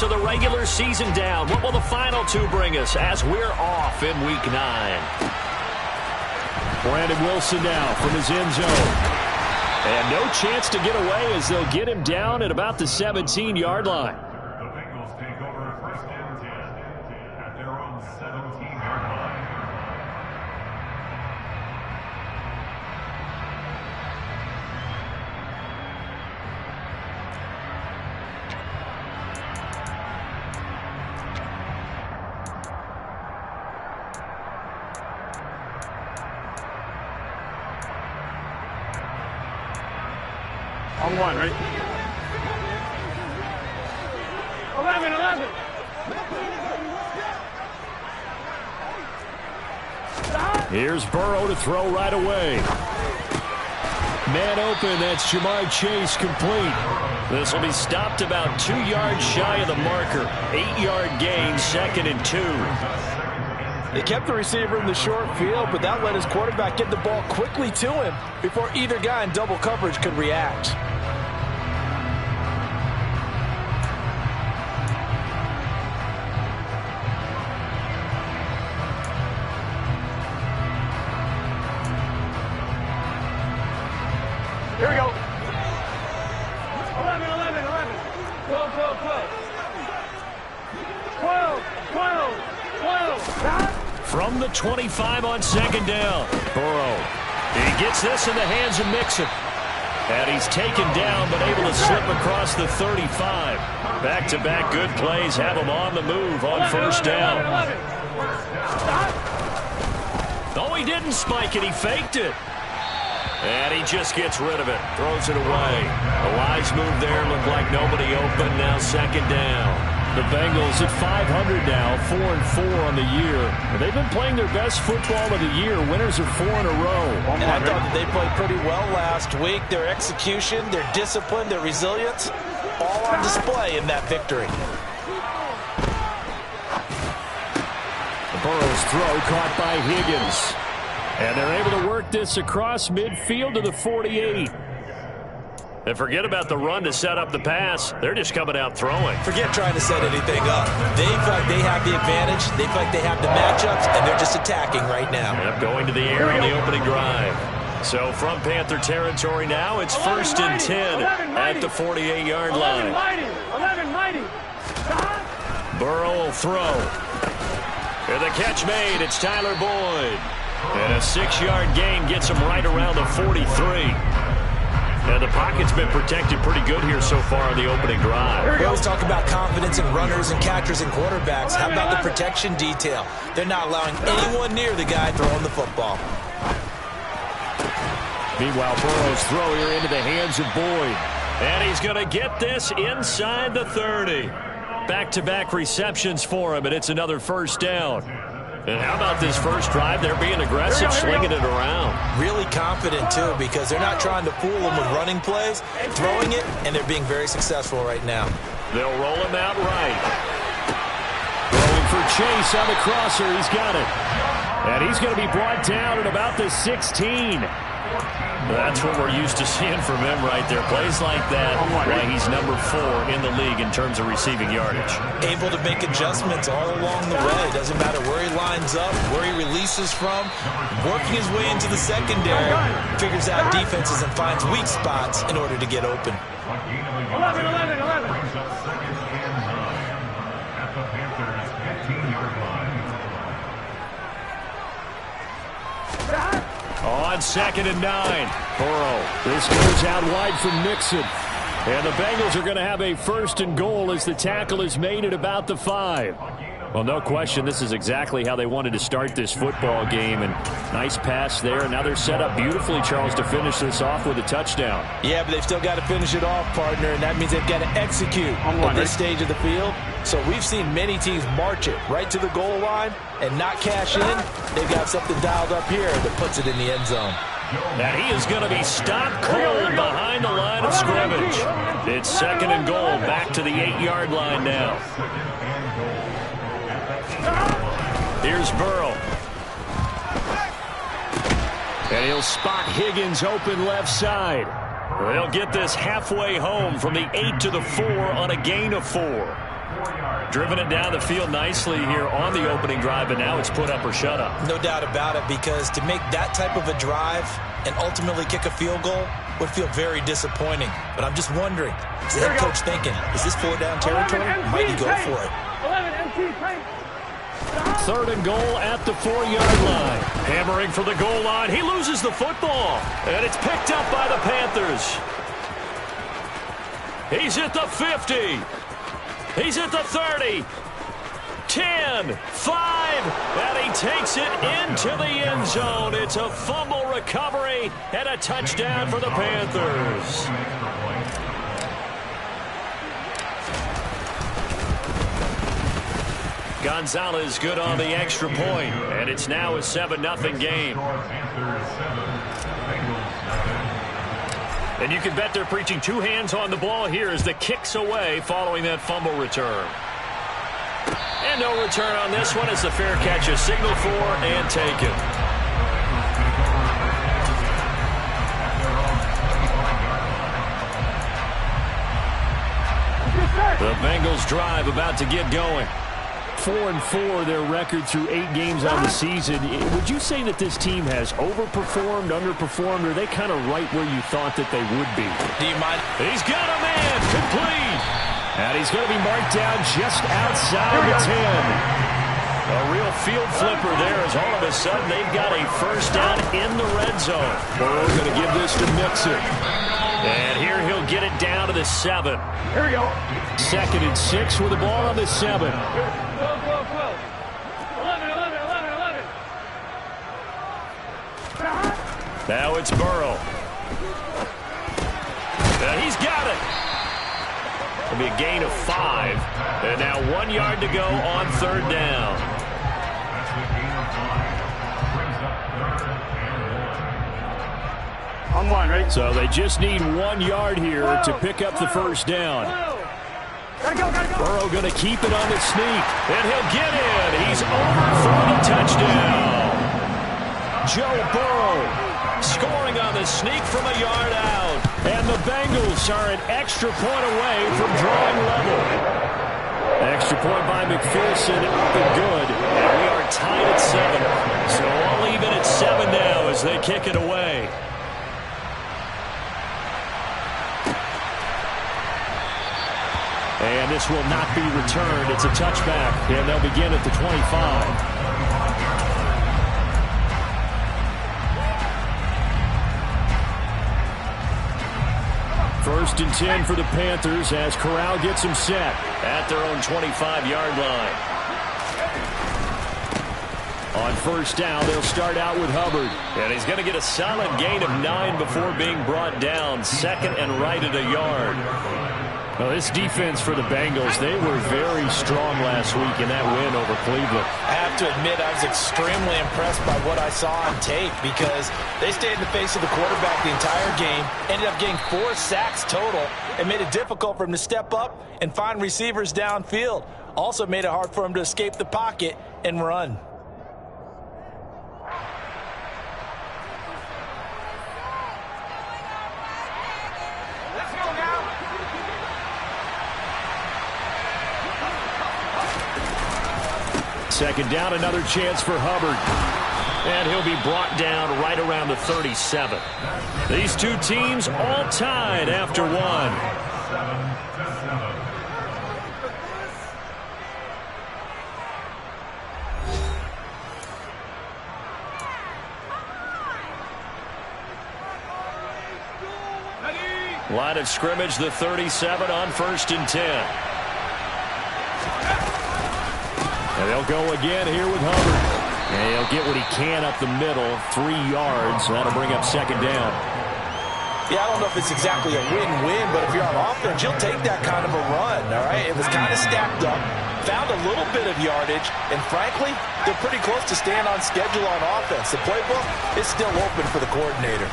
of the regular season down. What will the final two bring us as we're off in Week 9? Brandon Wilson now from his end zone. And no chance to get away as they'll get him down at about the 17-yard line. The Bengals take over first and 10 at their own 17-yard line. On one, right? 11. Here's Burrow to throw right away. Man open, that's Jamar Chase complete. This will be stopped about 2 yards shy of the marker. 8-yard gain, 2nd and 2. They kept the receiver in the short field, but that let his quarterback get the ball quickly to him before either guy in double coverage could react. Here we go. 11. 12. 12. From the 25 on 2nd down. Burrow. He gets this in the hands of Mixon. And he's taken down but able to slip across the 35. Back-to-back good plays have him on the move on first down. Oh, he didn't spike it. He faked it. And he just gets rid of it. Throws it away. A wise move there. Looked like nobody open. Now 2nd down. The Bengals at 500 now, 4-4 on the year. And they've been playing their best football of the year. Winners of 4 in a row. And I thought that they played pretty well last week. Their execution, their discipline, their resilience, all on display in that victory. The Burrow's throw caught by Higgins. And they're able to work this across midfield to the 48. And forget about the run to set up the pass. They're just coming out throwing. Forget trying to set anything up. They feel like they have the advantage. They feel like they have the matchups, and they're just attacking right now. Yep, going to the air on the opening drive. So from Panther territory now, it's 1st and 10 at the 48-yard line. 11. Burrow will throw. And the catch made. It's Tyler Boyd. And a 6-yard gain gets him right around the 43. And the pocket's been protected pretty good here so far on the opening drive. We always talk about confidence in runners and catchers and quarterbacks. How about the protection detail? They're not allowing anyone near the guy throwing the football. Meanwhile, Burrow's throw here into the hands of Boyd. And he's going to get this inside the 30. Back-to-back receptions for him, and it's another first down. And how about this first drive? They're being aggressive, slinging it around. Really confident, too, because they're not trying to fool them with running plays, throwing it, and they're being very successful right now. They'll roll him out right. Throwing for Chase on the crosser. He's got it. And he's going to be brought down at about the 16. That's what we're used to seeing from him right there. Plays like that, why he's number 4 in the league in terms of receiving yardage. Able to make adjustments all along the way. Doesn't matter where he lines up, where he releases from. Working his way into the secondary, figures out defenses and finds weak spots in order to get open. 11. Brings up 2nd and 9 at the Panthers' 15-yard line. On 2nd and 9, Burrow. This goes out wide from Mixon. And the Bengals are going to have a 1st and goal as the tackle is made at about the 5. Well, no question, this is exactly how they wanted to start this football game. And nice pass there. And now they're set up beautifully, Charles, to finish this off with a touchdown. Yeah, but they've still got to finish it off, partner, and that means they've got to execute at this stage of the field. So we've seen many teams march it right to the goal line and not cash in. They've got something dialed up here that puts it in the end zone. And he is going to be stopped cold behind the line of scrimmage. It's 2nd and goal, back to the 8-yard line now. Here's Burrow. And he'll spot Higgins open left side. They'll get this halfway home from the 8 to the 4 on a gain of 4. Driven it down the field nicely here on the opening drive, and now it's put up or shut up. No doubt about it, because to make that type of a drive and ultimately kick a field goal would feel very disappointing. But I'm just wondering, is the head coach thinking, is this 4-down territory? Might he go for it? 11 MT, tight. 3rd and goal at the 4-yard line. Hammering for the goal line. He loses the football, and it's picked up by the Panthers. He's at the 50. He's at the 30. 10, 5, and he takes it into the end zone. It's a fumble recovery and a touchdown for the Panthers. Gonzalez good on the extra point, and it's now a 7-0 game. And you can bet they're preaching 2 hands on the ball here as the kick's away following that fumble return. And no return on this one as the fair catch is signaled for and taken. The Bengals drive about to get going. 4-4 their record through 8 games on the season. Would you say that this team has overperformed, underperformed, or are they kind of right where you thought that they would be? Do you mind? He's got a man, complete. And he's going to be marked down just outside the 10. A real field flipper there as all of a sudden they've got a first down in the red zone. Burrow going to give this to Mixon. And here he'll get it down to the 7. Here we go. 2nd and 6 with the ball on the 7. 12, 12, 12. 11, 11, 11, 11. Now it's Burrow. And he's got it. It'll be a gain of 5. And now 1 yard to go on 3rd down. That's the gain of 5. Brings up 3rd and 1. On 1, right? So they just need 1 yard here to pick up the first down. Gotta go, gotta go. Burrow going to keep it on the sneak. And he'll get in. He's over for the touchdown. Joe Burrow scoring on the sneak from a yard out. And the Bengals are an extra point away from drawing level. Extra point by McPherson, up and good. And we are tied at 7. So I'll leave it at 7 now as they kick it away. And this will not be returned. It's a touchback, and they'll begin at the 25. First and 10 for the Panthers as Corral gets them set at their own 25-yard line. On first down, they'll start out with Hubbard. And he's going to get a solid gain of 9 before being brought down. 2nd and right at a yard. Well, this defense for the Bengals, they were very strong last week in that win over Cleveland. I have to admit, I was extremely impressed by what I saw on tape because they stayed in the face of the quarterback the entire game, ended up getting 4 sacks total, and made it difficult for him to step up and find receivers downfield. Also made it hard for him to escape the pocket and run. Second down, another chance for Hubbard. And he'll be brought down right around the 37. These two teams all tied after 1. 7-7. Line of scrimmage, the 37 on 1st and 10. And they'll go again here with Hubbard. And he'll get what he can up the middle, 3 yards. That'll bring up 2nd down. Yeah, I don't know if it's exactly a win-win, but if you're on offense, you'll take that kind of a run, all right? It was kind of stacked up, found a little bit of yardage, and frankly, they're pretty close to staying on schedule on offense. The playbook is still open for the coordinator.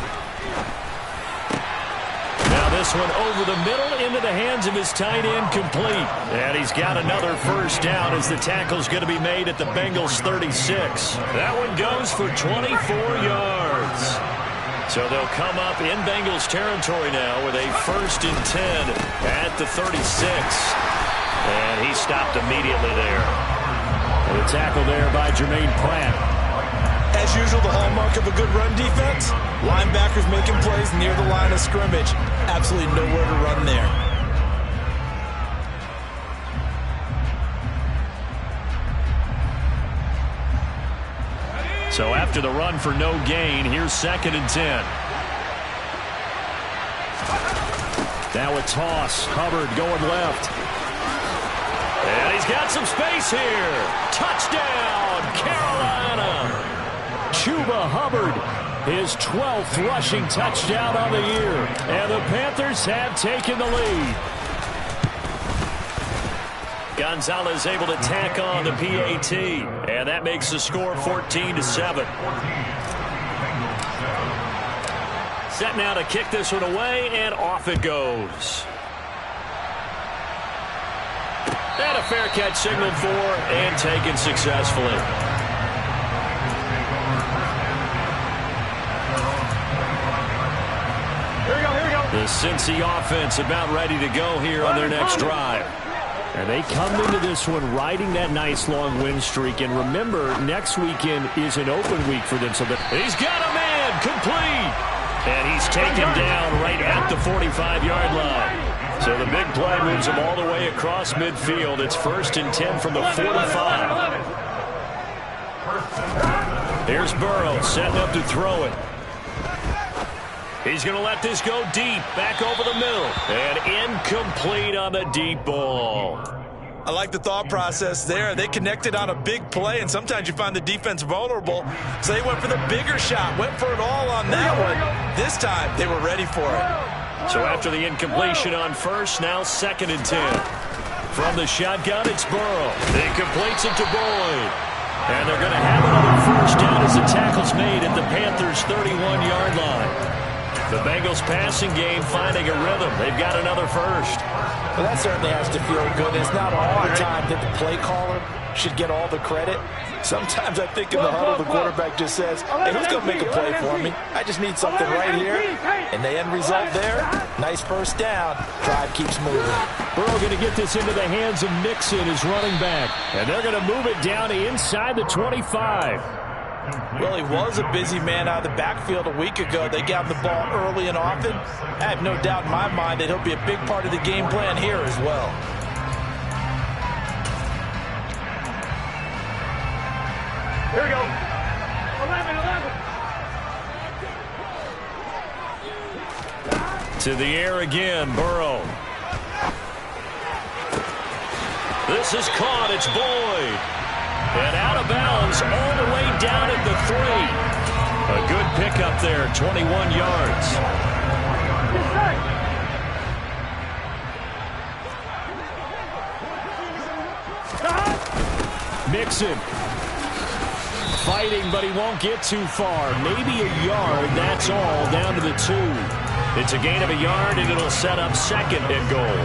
Now this one over the middle into the hands of his tight end, complete. And he's got another first down as the tackle's going to be made at the Bengals 36. That one goes for 24 yards. So they'll come up in Bengals territory now with a 1st and 10 at the 36. And he stopped immediately there. And the tackle there by Jermaine Pratt. As usual, the hallmark of a good run defense, linebackers making plays near the line of scrimmage. Absolutely nowhere to run there. So after the run for no gain, here's 2nd and 10. Now a toss. Hubbard going left. And he's got some space here. Touchdown, Carolina. Chuba Hubbard, his 12th rushing touchdown on the year. And the Panthers have taken the lead. Gonzalez able to tack on the PAT. And that makes the score 14-7. Set now to kick this one away, and off it goes. And a fair catch signaled for and taken successfully. Here we go. The Cincy offense about ready to go here on their next drive. And they come into this one riding that nice long win streak. And remember, next weekend is an open week for them. So he's got a man complete. And he's taken down right at the 45-yard line. So the big play moves him all the way across midfield. It's 1st and 10 from the 45. Here's Burrow setting up to throw it. He's going to let this go deep, back over the middle, and incomplete on the deep ball. I like the thought process there. They connected on a big play, and sometimes you find the defense vulnerable, so they went for the bigger shot, went for it all on that one. This time, they were ready for it. So after the incompletion on first, now 2nd and 10. From the shotgun, it's Burrow. He completes it to Boyd. And they're going to have another first down as the tackle's made at the Panthers' 31-yard line. The Bengals passing game finding a rhythm. They've got another first. Well, that certainly has to feel good. It's not all the time that the play caller should get all the credit. Sometimes I think in the huddle, the quarterback just says, hey, who's going to make a play for me? I just need something right here. And the end result there, nice first down. Drive keeps moving. Burrow going to get this into the hands of Mixon, his running back. And they're going to move it down inside the 25. Well, he was a busy man out of the backfield a week ago. They got him the ball early and often. I have no doubt in my mind that he'll be a big part of the game plan here as well. Here we go. 11. To the air again, Burrow. This is caught. It's Boyd. And out of bounds all the way down at the 3. A good pickup there, 21 yards. Mixon. Fighting, but he won't get too far. Maybe a yard, that's all, down to the 2. It's a gain of a yard, and it'll set up 2nd and goal.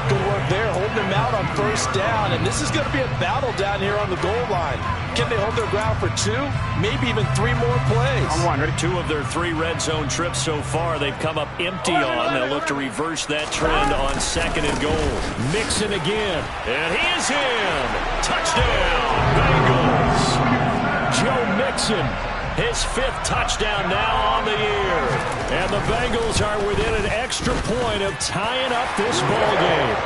Good work there, holding them out on first down. And this is going to be a battle down here on the goal line. Can they hold their ground for 2? Maybe even 3 more plays. On 1, ready? 2 of their 3 red zone trips so far, they've come up empty on. They'll look to reverse that trend on 2nd and goal. Mixon again. And he is in. Touchdown, Bengals. Joe Mixon. His 5th touchdown now on the year. And the Bengals are within an extra point of tying up this ball game.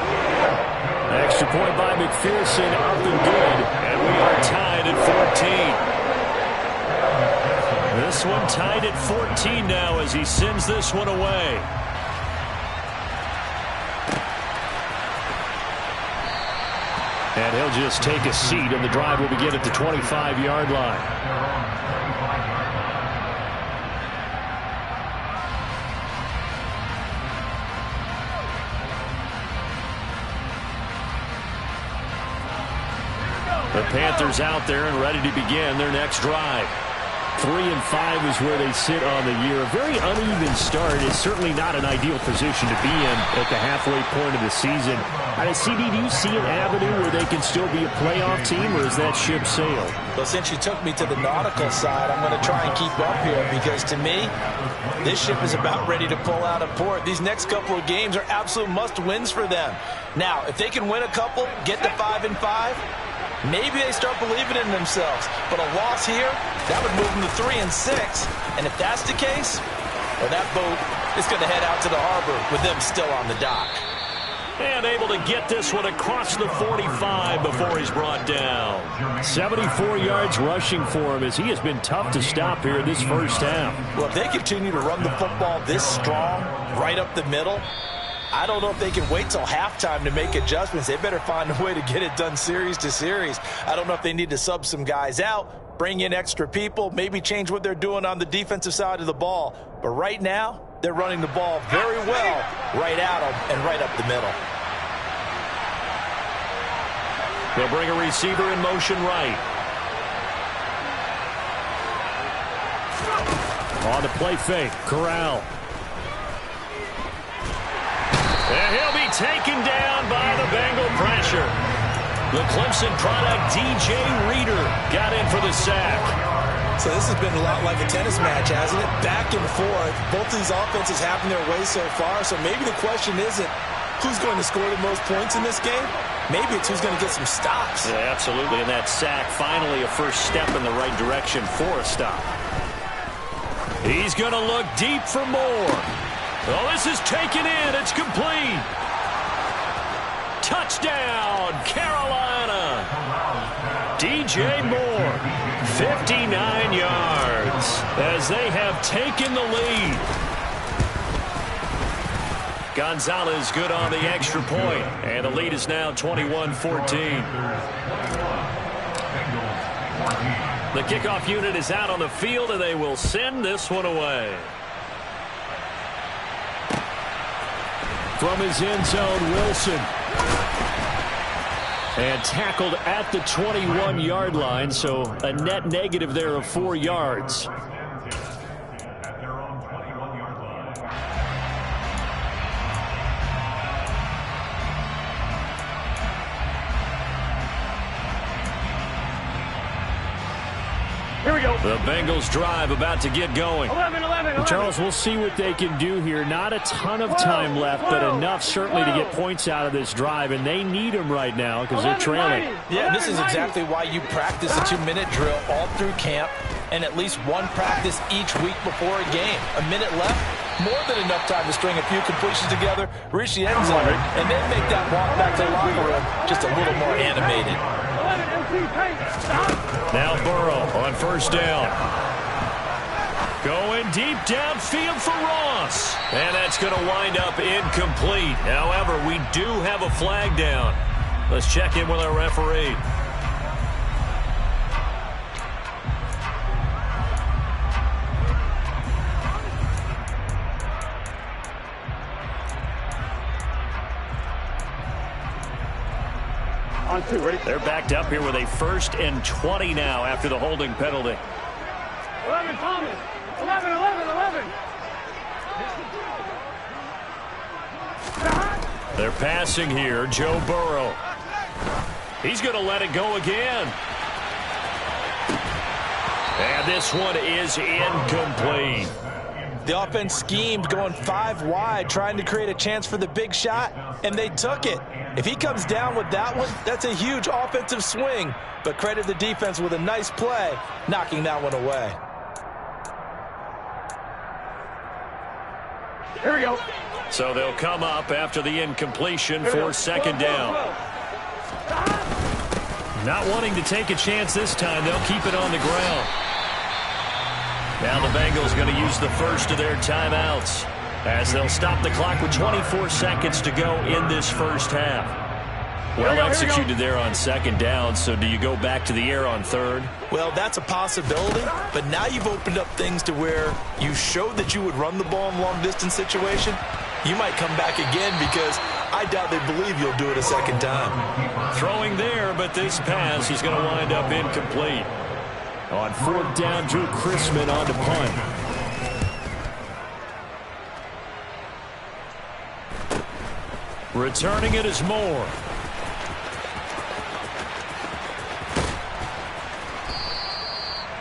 Extra point by McPherson, up and good. And we are tied at 14. This one tied at 14 now as he sends this one away. And he'll just take a seat, and the drive will begin at the 25-yard line. The Panthers out there and ready to begin their next drive. 3-5 is where they sit on the year. A very uneven start. It's certainly not an ideal position to be in at the halfway point of the season. CD, do you see an avenue where they can still be a playoff team, or is that ship sailed? Well, since you took me to the nautical side, I'm going to try and keep up here because, to me, this ship is about ready to pull out of port. These next couple of games are absolute must-wins for them. Now, if they can win a couple, get to 5-5, maybe they start believing in themselves. But a loss here, that would move them to 3-6. And if that's the case, well, that boat is going to head out to the harbor with them still on the dock. And able to get this one across the 45 before he's brought down. 74 yards rushing for him as he has been tough to stop here this first half. Well, if they continue to run the football this strong, right up the middle, I don't know if they can wait till halftime to make adjustments. They better find a way to get it done series to series. I don't know if they need to sub some guys out, bring in extra people, maybe change what they're doing on the defensive side of the ball. But right now, they're running the ball very well right at them and right up the middle. They'll bring a receiver in motion right. On the play fake, Corral. And he'll be taken down by the Bengal pressure. The Clemson product, DJ Reader, got in for the sack. So this has been a lot like a tennis match, hasn't it? Back and forth. Both of these offenses having their way so far. So maybe the question isn't who's going to score the most points in this game. Maybe it's who's going to get some stops. Yeah, absolutely. And that sack, finally a first step in the right direction for a stop. He's going to look deep for more. Oh, this is taken in. It's complete. Touchdown, Carolina. DJ Moore, 59 yards as they have taken the lead. Gonzalez good on the extra point, and the lead is now 21-14. The kickoff unit is out on the field, and they will send this one away. From his end zone, Wilson. And tackled at the 21-yard line, so a net negative there of 4 yards. Here we go. The Bengals drive about to get going. 11. Charles, we'll see what they can do here. Not a ton of time left, but enough certainly to get points out of this drive, and they need them right now because they're trailing. Yeah, this is exactly why you practice a 2-minute drill all through camp and at least one practice each week before a game. A minute left, more than enough time to string a few completions together, reach the end zone, and then make that walk back to the locker room just a little more animated. Now Burrow on first down. Going deep downfield for Ross. And that's going to wind up incomplete. However, we do have a flag down. Let's check in with our referee. On 2, ready? They're backed up here with a 1st and 20 now after the holding penalty. 11, Thomas. 11. They're passing here. Joe Burrow. He's going to let it go again. And this one is incomplete. The offense schemed going 5 wide, trying to create a chance for the big shot, and they took it. If he comes down with that one, that's a huge offensive swing. But credit the defense with a nice play, knocking that one away. Here we go. So they'll come up after the incompletion for 2nd down. Not wanting to take a chance this time, they'll keep it on the ground. Now the Bengals going to use the first of their timeouts as they'll stop the clock with 24 seconds to go in this first half. Well executed there on 2nd down, so do you go back to the air on 3rd? Well, that's a possibility, but now you've opened up things to where you showed that you would run the ball in a long-distance situation. You might come back again because I doubt they believe you'll do it a 2nd time. Throwing there, but this pass is going to wind up incomplete. On 4th down, Drew Chrisman on to punt. Returning it is Moore.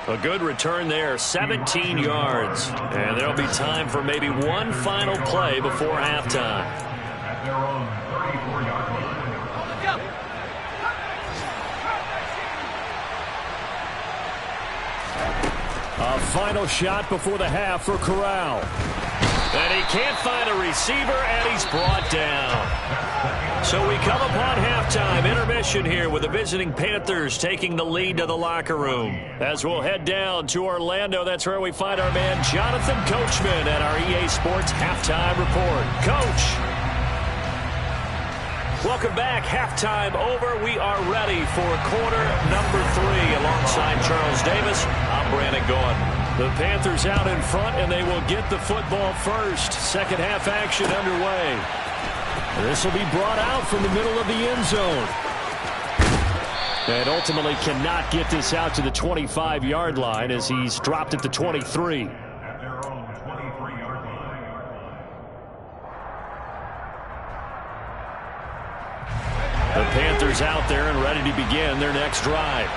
A good return there, 17 yards. And there'll be time for maybe one final play before halftime. At their own 34-yard line. A final shot before the half for Corral. And he can't find a receiver, and he's brought down. So we come upon halftime intermission here with the visiting Panthers taking the lead to the locker room. As we'll head down to Orlando, that's where we find our man Jonathan Coachman at our EA Sports Halftime Report. Coach. Welcome back. Halftime over. We are ready for quarter number 3 alongside Charles Davis. I'm Brandon Gordon. The Panthers out in front, and they will get the football first. Second half action underway. This will be brought out from the middle of the end zone. And ultimately cannot get this out to the 25-yard line as he's dropped at the 23. At their own 23-yard line. The Panthers out there and ready to begin their next drive.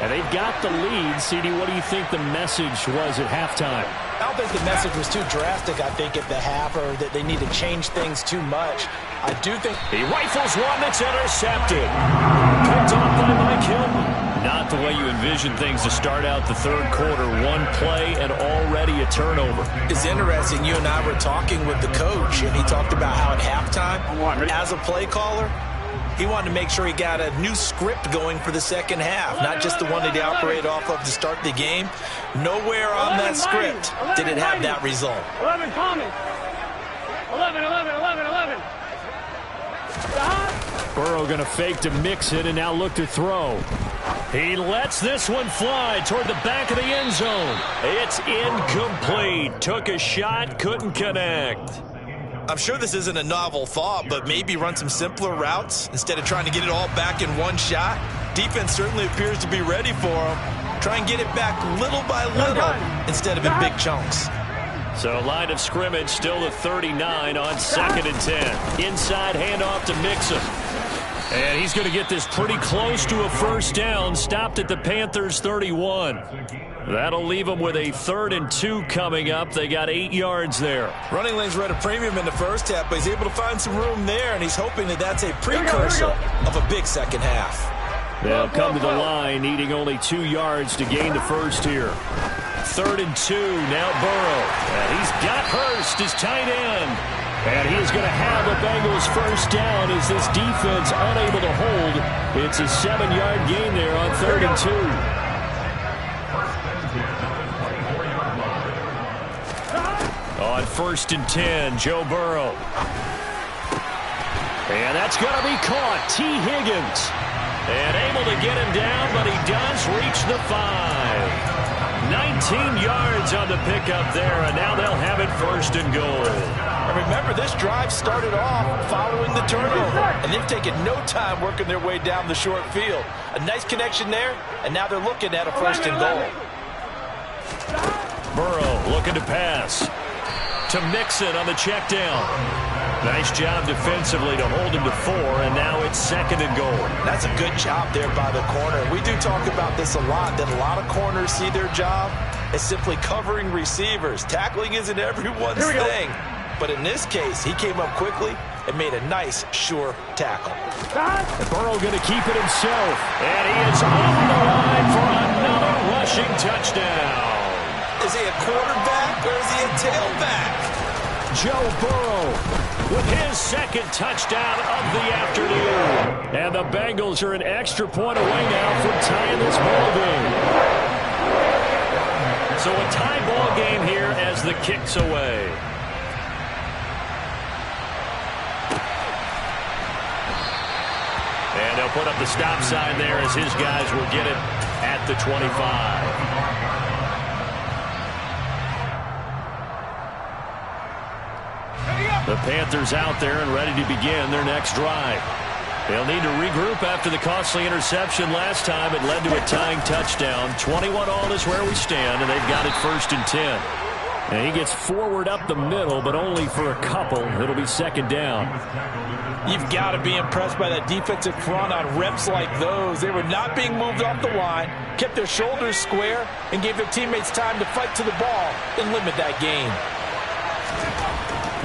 And they've got the lead. CD, what do you think the message was at halftime? I don't think the message was too drastic, I think, at the half, or that they need to change things too much. I do think he rifles one that's intercepted. Picked off by Mike Hilton. Not the way you envision things to start out the third quarter. One play and already a turnover. It's interesting. You and I were talking with the coach, and he talked about how at halftime, as a play caller, he wanted to make sure he got a new script going for the second half, not just the one that he operated off of to start the game. Nowhere on that script did it have that result. 11 coming. 11, 11, 11, 11. Burrow going to fake to mix it and now look to throw. He lets this one fly toward the back of the end zone. It's incomplete. Took a shot, couldn't connect. I'm sure this isn't a novel thought, but maybe run some simpler routes instead of trying to get it all back in one shot. Defense certainly appears to be ready for him. Try and get it back little by little instead of in big chunks. So line of scrimmage still the 39 on 2nd and 10. Inside handoff to Mixon. And he's going to get this pretty close to a first down. Stopped at the Panthers 31. That'll leave them with a 3rd and 2 coming up. They got 8 yards there. Running lanes were at a premium in the first half, but he's able to find some room there, and he's hoping that that's a precursor of a big second half. They'll come to the line, needing only 2 yards to gain the first here. 3rd and 2, now Burrow. And he's got Hurst, his tight end. And he is going to have the Bengals first down as this defense unable to hold. It's a 7-yard gain there on 3rd and 2. On 1st and 10, Joe Burrow. And that's going to be caught. T. Higgins. And able to get him down, but he does reach the 5. 19 yards on the pickup there, and now they'll have it 1st and goal. And remember, this drive started off following the turnover, and they've taken no time working their way down the short field. A nice connection there, and now they're looking at a 1st and goal. Burrow looking to pass. To Mixon on the check down. Nice job defensively to hold him to 4, and now it's 2nd and goal. That's a good job there by the corner. We do talk about this a lot, that a lot of corners see their job as simply covering receivers. Tackling isn't everyone's thing. But in this case, he came up quickly and made a nice, sure tackle. And Burrow going to keep it himself. And he is on the line for another rushing touchdown. Is he a quarterback or is he a tailback? Joe Burrow with his 2nd touchdown of the afternoon. And the Bengals are an extra point away now from tying this ball game. So a tie ball game here as the kick's away. And they'll put up the stop sign there as his guys will get it at the 25. The Panthers out there and ready to begin their next drive. They'll need to regroup after the costly interception last time. It led to a tying touchdown. 21-all is where we stand, and they've got it 1st and 10. And he gets forward up the middle, but only for a couple. It'll be 2nd down. You've got to be impressed by that defensive front on reps like those. They were not being moved off the line, kept their shoulders square, and gave their teammates time to fight to the ball and limit that gain.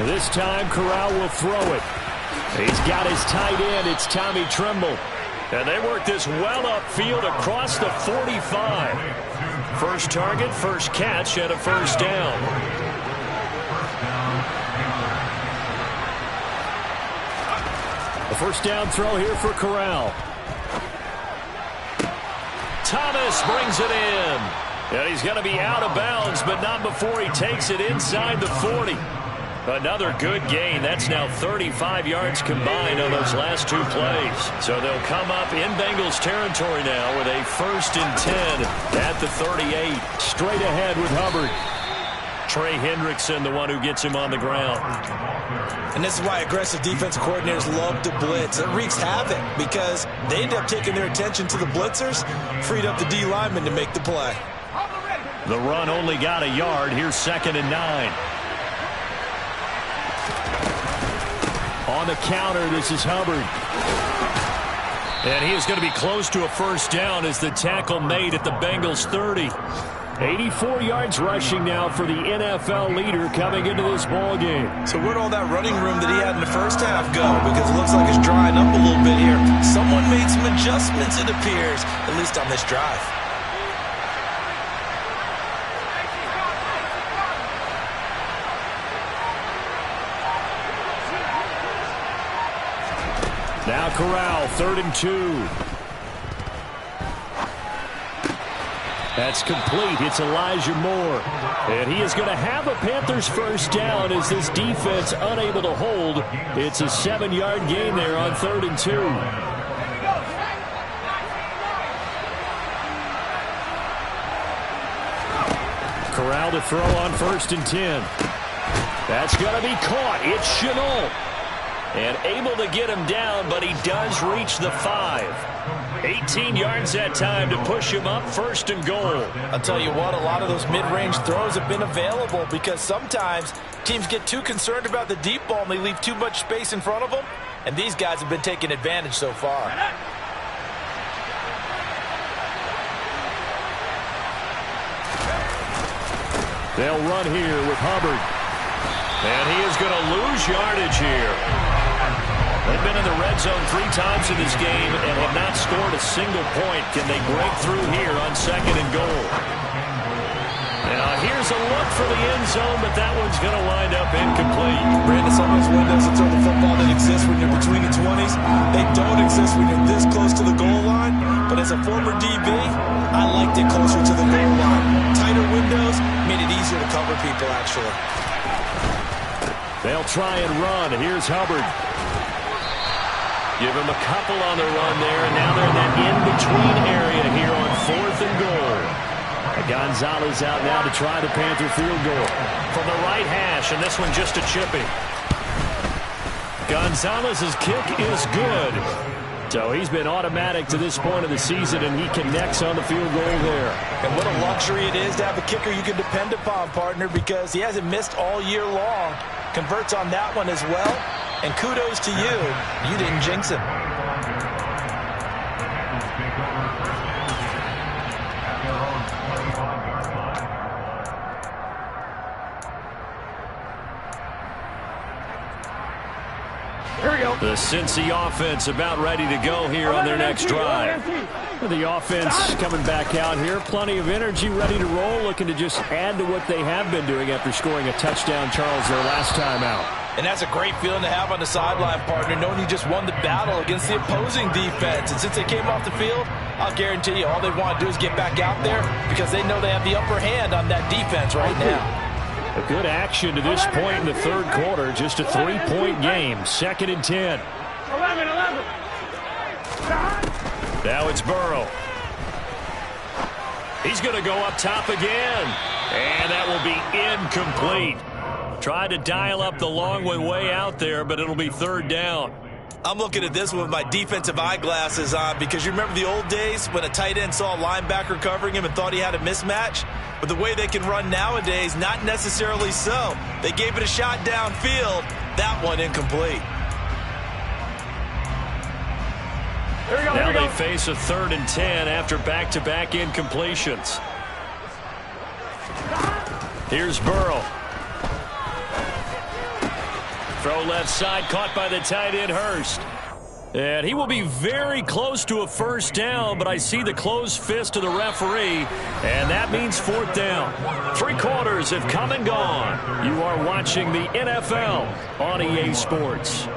This time, Corral will throw it. He's got his tight end. It's Tommy Tremble. And they work this well upfield across the 45. First target, first catch, and a 1st down. A 1st down throw here for Corral. Thomas brings it in. And he's going to be out of bounds, but not before he takes it inside the 40. Another good gain. That's now 35 yards combined on those last 2 plays. So they'll come up in Bengals territory now with a 1st and 10 at the 38. Straight ahead with Hubbard. Trey Hendrickson, the one who gets him on the ground. And this is why aggressive defensive coordinators love to blitz. It wreaks havoc because they end up taking their attention to the blitzers, freed up the D lineman to make the play. The run only got a yard. Here's 2nd and 9. On the counter, this is Hubbard. And he is going to be close to a 1st down as the tackle made at the Bengals 30. 84 yards rushing now for the NFL leader coming into this ball game. So where'd all that running room that he had in the first half go? Because it looks like it's drying up a little bit here. Someone made some adjustments, it appears, at least on this drive. Now Corral, 3rd and 2. That's complete. It's Elijah Moore. And he is going to have a Panthers 1st down as this defense unable to hold. It's a 7-yard gain there on 3rd and 2. Corral to throw on 1st and 10. That's going to be caught. It's Chenault. And able to get him down, but he does reach the 5. 18 yards that time to push him up, 1st and goal. I'll tell you what, a lot of those mid-range throws have been available because sometimes teams get too concerned about the deep ball and they leave too much space in front of them. And these guys have been taking advantage so far. They'll run here with Hubbard. And he is going to lose yardage here. They've been in the red zone 3 times in this game and have not scored a single point. Can they break through here on 2nd and goal? Now here's a look for the end zone, but that one's going to wind up incomplete. Brandon, some of those windows in the football that exist when you're between the 20s, they don't exist when you're this close to the goal line. But as a former DB, I liked it closer to the goal line. Tighter windows made it easier to cover people, actually. They'll try and run. Here's Hubbard. Give him a couple on the run there, and now they're in that in-between area here on 4th and goal. Gonzalez out now to try the Panther field goal. From the right hash, and this one just a chipping. Gonzalez's kick is good. So he's been automatic to this point of the season, and he connects on the field goal there. And what a luxury it is to have a kicker you can depend upon, partner, because he hasn't missed all year long. Converts on that one as well. And kudos to you. You didn't jinx him. Here we go. The Cincy offense about ready to go here on their next drive. The offense coming back out here. Plenty of energy, ready to roll, looking to just add to what they have been doing after scoring a touchdown, Charles, their last time out. And that's a great feeling to have on the sideline, partner, knowing you just won the battle against the opposing defense. And since they came off the field, I'll guarantee you all they want to do is get back out there because they know they have the upper hand on that defense right now. A good action to this point in the 3rd quarter. Just a 3-point game. 2nd and 10. 11. Now it's Burrow. He's going to go up top again. And that will be incomplete. Tried to dial up the long way out there, but it'll be 3rd down. I'm looking at this one with my defensive eyeglasses on because you remember the old days when a tight end saw a linebacker covering him and thought he had a mismatch? But the way they can run nowadays, not necessarily so. They gave it a shot downfield. That one incomplete. Now they face a 3rd and 10 after back-to-back incompletions. Here's Burrow. Throw left side, caught by the tight end, Hurst. And he will be very close to a first down, but I see the closed fist of the referee, and that means 4th down. 3 quarters have come and gone. You are watching the NFL on EA Sports.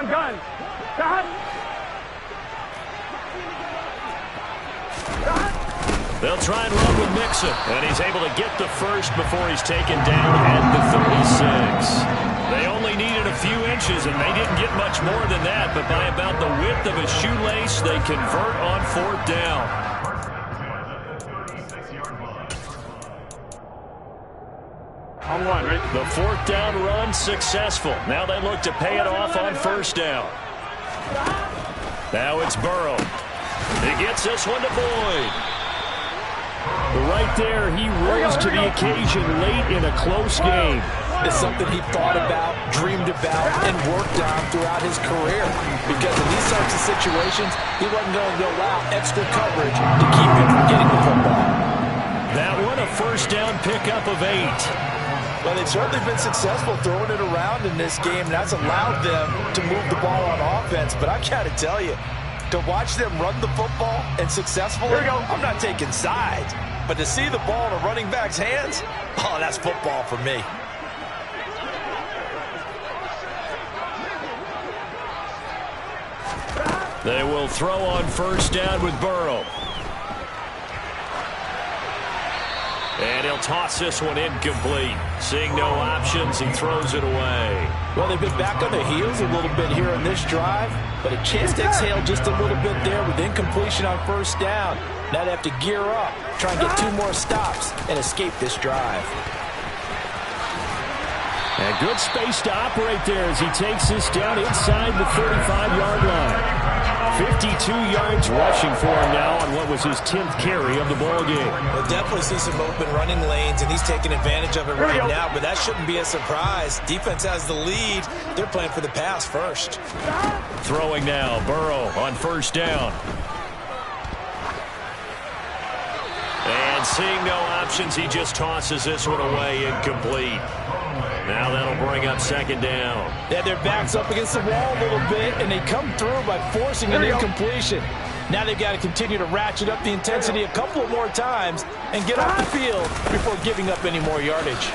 Gun. They'll try and run with Mixon, and he's able to get the first before he's taken down at the 36. They only needed a few inches, and they didn't get much more than that, but by about the width of a shoelace, they convert on 4th down. On 1, right? The 4th down run successful. Now they look to pay it off on 1st down. Now it's Burrow. He gets this one to Boyd. Right there, he rose to the occasion late in a close game. It's something he thought about, dreamed about, and worked on throughout his career. Because in these types of situations, he wasn't going to allow extra coverage to keep him from getting the football. That one, a 1st down pickup of 8. Well, they've certainly been successful throwing it around in this game, and that's allowed them to move the ball on offense. But I got to tell you, to watch them run the football and successfully, I'm not taking sides. But to see the ball in a running back's hands, oh, that's football for me. They will throw on 1st down with Burrow. And he'll toss this one incomplete. Seeing no options, he throws it away. Well, they've been back on their heels a little bit here on this drive, but a chance to exhale just a little bit there with incompletion on 1st down. Now they have to gear up, try and get 2 more stops, and escape this drive. And good space to operate there as he takes this down inside the 35-yard line. 52 yards rushing for him now on what was his 10th carry of the ballgame. We'll definitely see some open running lanes, and he's taking advantage of it right now, but that shouldn't be a surprise. Defense has the lead. They're playing for the pass first. Throwing now, Burrow on 1st down. And seeing no options, he just tosses this one away incomplete. Now that'll bring up 2nd down. They had their backs up against the wall a little bit, and they come through by forcing an incompletion. Now they've got to continue to ratchet up the intensity a couple of more times and get off the field before giving up any more yardage.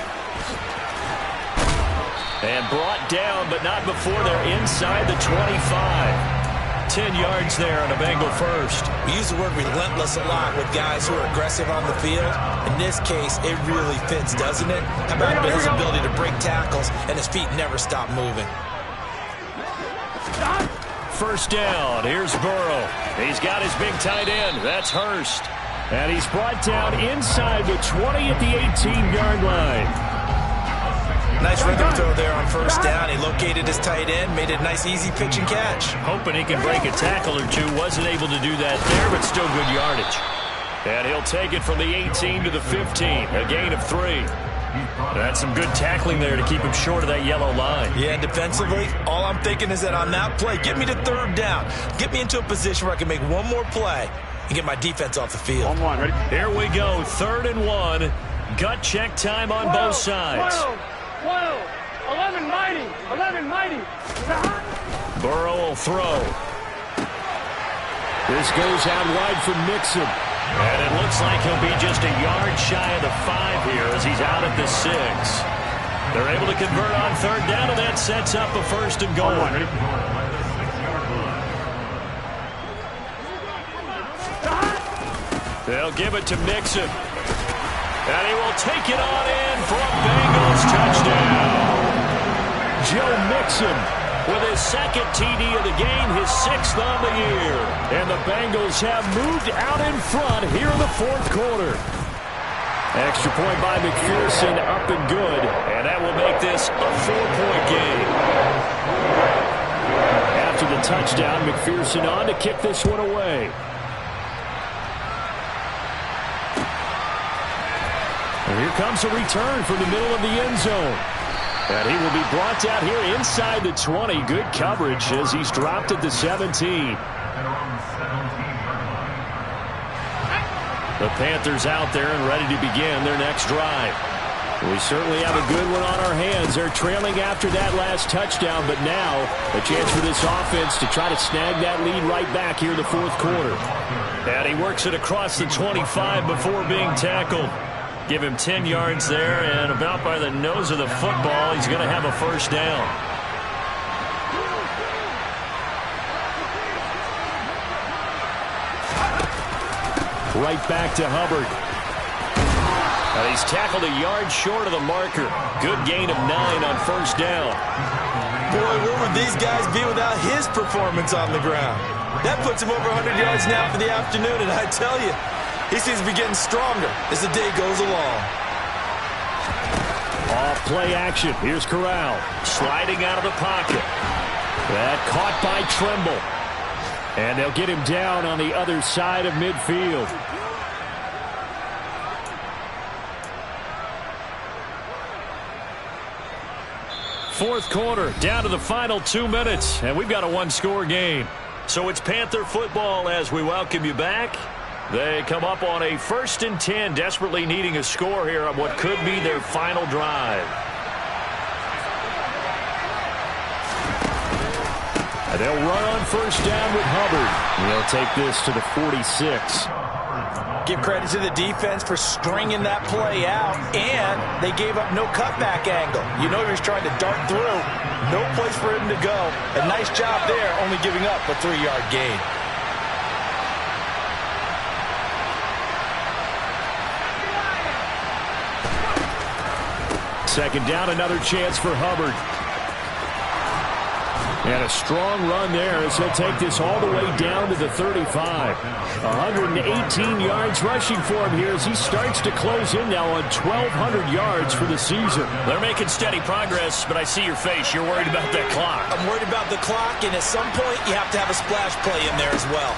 And brought down, but not before they're inside the 25. 10 yards there on a Bengal first. We use the word relentless a lot with guys who are aggressive on the field. In this case, it really fits, doesn't it? How about his ability to break tackles and his feet never stop moving? 1st down. Here's Burrow. He's got his big tight end. That's Hurst. And he's brought down inside the 20 at the 18-yard line. Nice rhythm throw there on 1st down. He located his tight end, made a nice easy pitch and catch. Hoping he can break a tackle or two. Wasn't able to do that there, but still good yardage. And he'll take it from the 18 to the 15. A gain of 3. That's some good tackling there to keep him short of that yellow line. Yeah, defensively, all I'm thinking is that on that play, get me to 3rd down. Get me into a position where I can make one more play and get my defense off the field. On 1, ready? Here we go, 3rd and 1. Gut check time on both sides. 11 mighty. Burrow will throw. This goes out wide for Mixon. And it looks like he'll be just a yard shy of the 5 here as he's out at the 6. They're able to convert on 3rd down, and that sets up a 1st and goal. They'll give it to Mixon. And he will take it on in for a Bengals touchdown. Joe Mixon with his second TD of the game, his 6th on the year. And the Bengals have moved out in front here in the fourth quarter. Extra point by McPherson, up and good. And that will make this a 4-point game. After the touchdown, McPherson on to kick this one away. And here comes a return from the middle of the end zone. And he will be brought down here inside the 20. Good coverage as he's dropped at the 17. The Panthers out there and ready to begin their next drive. We certainly have a good one on our hands. They're trailing after that last touchdown, but now a chance for this offense to try to snag that lead right back here in the fourth quarter. And he works it across the 25 before being tackled. Give him 10 yards there, and about by the nose of the football, he's going to have a first down. Right back to Hubbard. And he's tackled a yard short of the marker. Good gain of 9 on first down. Boy, where would these guys be without his performance on the ground? That puts him over 100 yards now for the afternoon, and I tell you, he seems to be getting stronger as the day goes along. Off play action. Here's Corral. Sliding out of the pocket. That caught by Trimble. And they'll get him down on the other side of midfield. Fourth quarter, down to the final 2 minutes, and we've got a one-score game. So it's Panther football as we welcome you back. They come up on a 1st and 10, desperately needing a score here on what could be their final drive. And they'll run on first down with Hubbard. They'll take this to the 46. Give credit to the defense for stringing that play out, and they gave up no cutback angle. You know he was trying to dart through. No place for him to go. A nice job there, only giving up a 3-yard gain. Second down, another chance for Hubbard. And a strong run there as he'll take this all the way down to the 35. 118 yards rushing for him here as he starts to close in now on 1,200 yards for the season. They're making steady progress, but I see your face. You're worried about that clock. I'm worried about the clock, and at some point you have to have a splash play in there as well.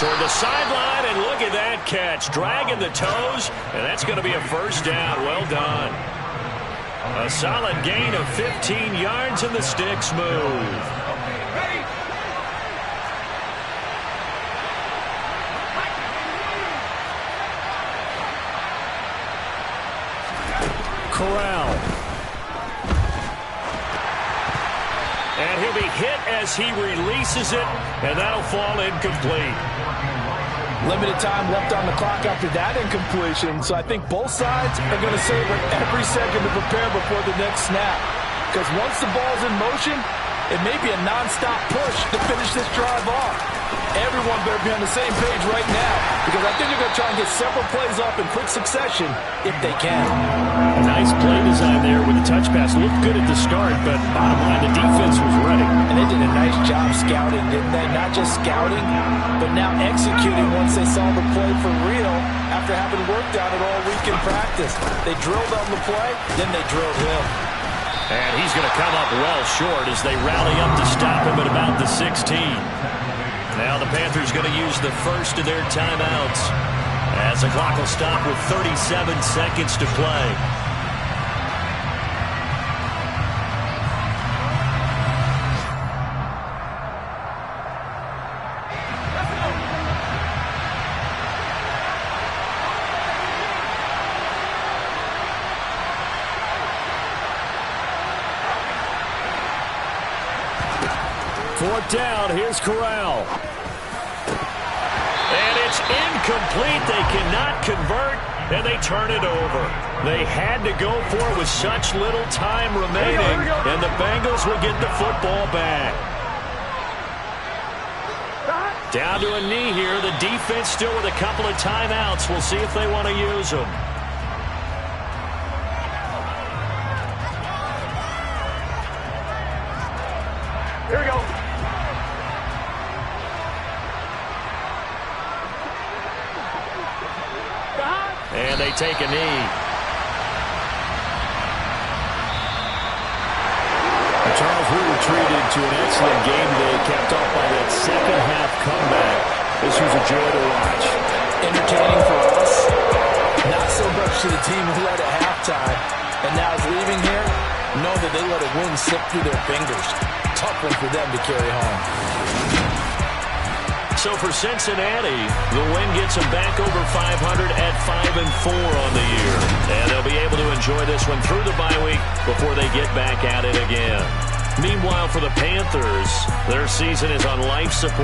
Toward the sideline, and look at that catch. Dragging the toes, and that's going to be a first down. Well done. A solid gain of 15 yards, and the sticks move. Corral. And he'll be hit as he releases it, and that'll fall incomplete. Limited time left on the clock after that incompletion, so I think both sides are going to savor every second to prepare before the next snap. Because once the ball's in motion, it may be a non-stop push to finish this drive off. Everyone better be on the same page right now, because I think they're going to try and get several plays off in quick succession if they can. Nice play design there with the touch pass. Looked good at the start, but bottom line, the defense was ready. And they did a nice job scouting, didn't they? Not just scouting, but now executing once they saw the play for real after having worked on it all week in practice. They drilled on the play, then they drilled him. And he's going to come up well short as they rally up to stop him at about the 16. Now the Panthers going to use the first of their timeouts as the clock will stop with 37 seconds to play. Fourth down, here's Corral. And it's incomplete. They cannot convert, and they turn it over. They had to go for it with such little time remaining, and the Bengals will get the football back. Down to a knee here. The defense still with a couple of timeouts. We'll see if they want to use them. Here we go. And they take a knee. Charles, we were treated to an excellent game today, capped off by that second-half comeback. This was a joy to watch. Entertaining for us. Not so much to the team who led at halftime and now is leaving here. Know that they let a win slip through their fingers. Tough one for them to carry home. So for Cincinnati, the win gets them back over 500 at 5-4 on the year. And they'll be able to enjoy this one through the bye week before they get back at it again. Meanwhile, for the Panthers, their season is on life support.